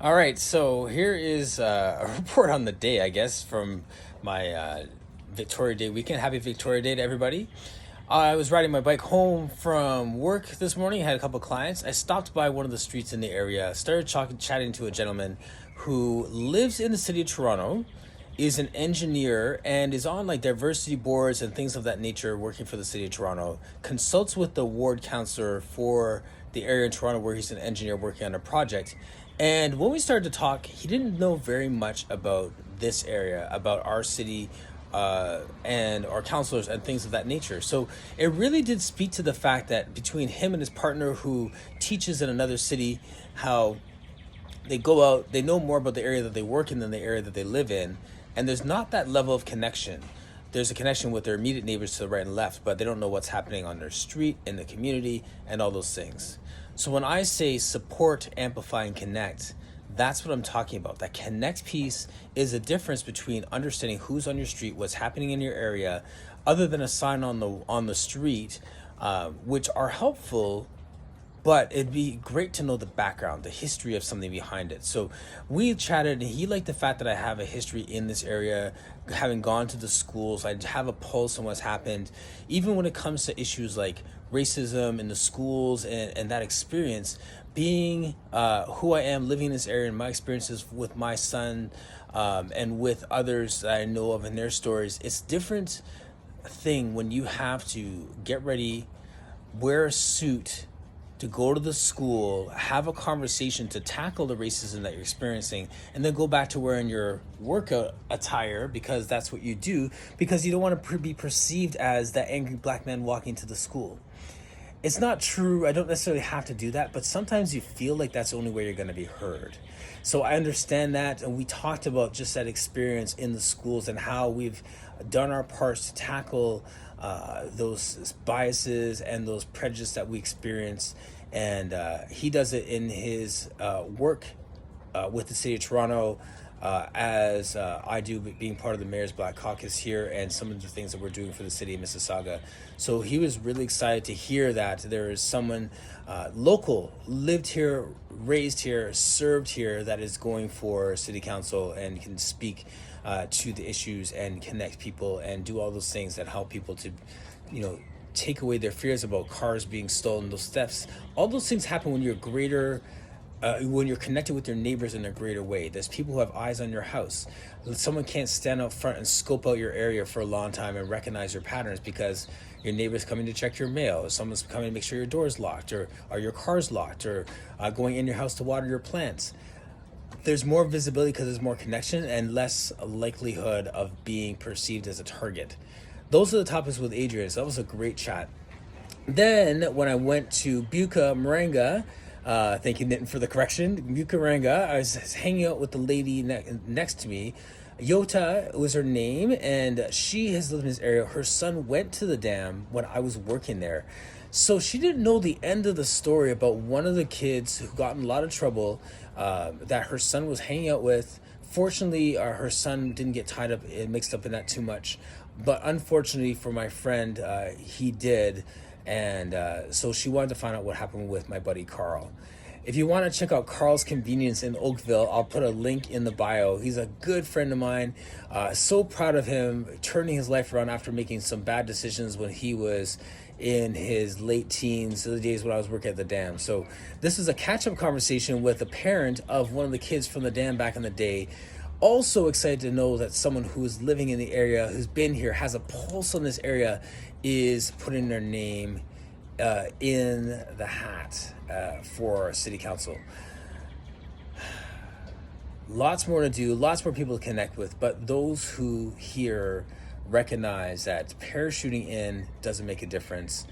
All right, so here is a report on the day, I guess, from my Victoria Day weekend. Happy Victoria Day to everybody. I was riding my bike home from work this morning. I had a couple clients. I stopped by one of the streets in the area, started chatting to a gentleman who lives in the city of Toronto, is an engineer, and is on like diversity boards and things of that nature, working for the city of Toronto. Consults with the ward councillor for the area in Toronto where he's an engineer working on a project. And when we started to talk, he didn't know very much about this area, about our city, and our councillors and things of that nature. So it really did speak to the fact that between him and his partner who teaches in another city, how they go out, they know more about the area that they work in than the area that they live in, and there's not that level of connection. There's a connection with their immediate neighbors to the right and left, but they don't know what's happening on their street, in the community, and all those things. So when I say support, amplify, and connect, that's what I'm talking about. That connect piece is a difference between understanding who's on your street, what's happening in your area, other than a sign on the street, which are helpful, but it'd be great to know the background, the history of something behind it. So we chatted, and he liked the fact that I have a history in this area, having gone to the schools. I have a pulse on what's happened, even when it comes to issues like racism in the schools and that experience. Being who I am, living in this area, and my experiences with my son, and with others that I know of and their stories, it's different thing when you have to get ready, wear a suit, to go to the school, have a conversation to tackle the racism that you're experiencing, and then go back to wearing your workout attire because that's what you do, because you don't want to be perceived as that angry black man walking to the school. It's not true. I don't necessarily have to do that, but sometimes you feel like that's the only way you're going to be heard. So I understand that, and we talked about just that experience in the schools and how we've done our parts to tackle those biases and those prejudices that we experience. And he does it in his work with the city of Toronto, as I do, being part of the Mayor's Black Caucus here, and some of the things that we're doing for the city of Mississauga. So he was really excited to hear that there is someone local, lived here, raised here, served here, that is going for city council and can speak to the issues and connect people and do all those things that help people to, take away their fears about cars being stolen, those thefts. All those things happen when you're greater, when you're connected with your neighbors in a greater way. There's people who have eyes on your house. Someone can't stand up front and scope out your area for a long time and recognize your patterns because your neighbor's coming to check your mail, or someone's coming to make sure your door's locked, or your car's locked, or going in your house to water your plants. There's more visibility because there's more connection and less likelihood of being perceived as a target. Those are the topics with Adrian. So that was a great chat. Then when I went to Buka-Maranga, thank you, Niten, for the correction. Buka-Maranga, I was hanging out with the lady next to me. Yota was her name, and she has lived in this area. Her son went to the dam when I was working there. So she didn't know the end of the story about one of the kids who got in a lot of trouble, that her son was hanging out with. Fortunately, her son didn't get tied up and mixed up in that too much. But unfortunately for my friend, he did. And so she wanted to find out what happened with my buddy Carl. If you want to check out Carl's Convenience in Oakville, I'll put a link in the bio. He's a good friend of mine. So proud of him turning his life around after making some bad decisions when he was in his late teens, the days when I was working at the dam. So this is a catch-up conversation with a parent of one of the kids from the dam back in the day. Also excited to know that someone who is living in the area, who's been here, has a pulse on this area, is putting their name in the hat for city council. Lots more to do, lots more people to connect with, but those who here recognize that parachuting in doesn't make a difference.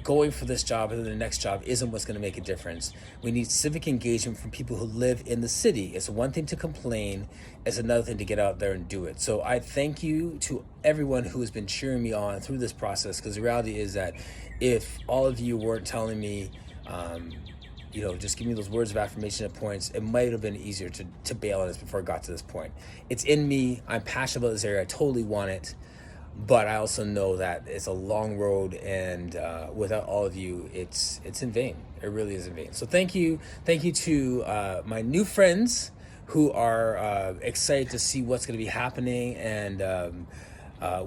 Going for this job and then the next job isn't what's going to make a difference. We need civic engagement from people who live in the city. It's one thing to complain, it's another thing to get out there and do it. So I thank you to everyone who has been cheering me on through this process, because the reality is that if all of you weren't telling me, just give me those words of affirmation at points, it might have been easier to bail on this before it got to this point. It's in me. I'm passionate about this area. I totally want it. but I also know that it's a long road, and without all of you, it's in vain. It really is in vain. So thank you to my new friends who are excited to see what's going to be happening, and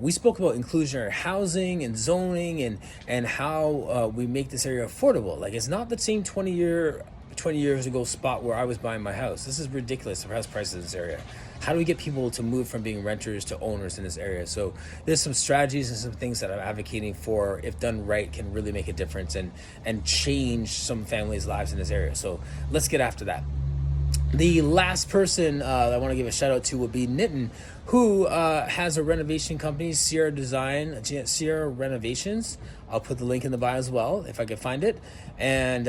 we spoke about inclusionary housing and zoning, and how we make this area affordable. Like, it's not the same 20 years ago spot where I was buying my house. This is ridiculous, the house prices in this area. How do we get people to move from being renters to owners in this area? So there's some strategies and some things that I'm advocating for, if done right, can really make a difference and change some families' lives in this area. So let's get after that. The last person I want to give a shout out to would be Niten, who has a renovation company, Sierra Renovations. I'll put the link in the bio as well if I can find it. And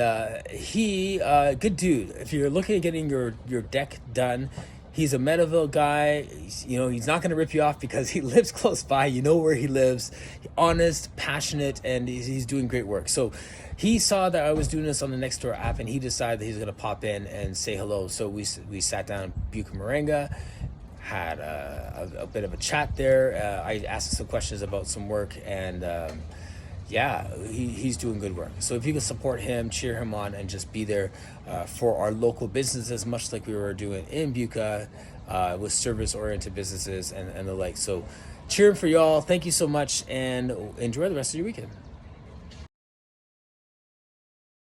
he, good dude. If you're looking at getting your deck done, he's a Meadowville guy. He's not going to rip you off because he lives close by. You know where he lives. Honest, passionate, and he's doing great work. So he saw that I was doing this on the Nextdoor app, and he decided that he's going to pop in and say hello. So we sat down in Buca Moringa, had a bit of a chat there. I asked some questions about some work, and he's doing good work. So if you can support him, cheer him on, and just be there for our local businesses, much like we were doing in Buca with service-oriented businesses and the like. So cheering for y'all. Thank you so much, and enjoy the rest of your weekend.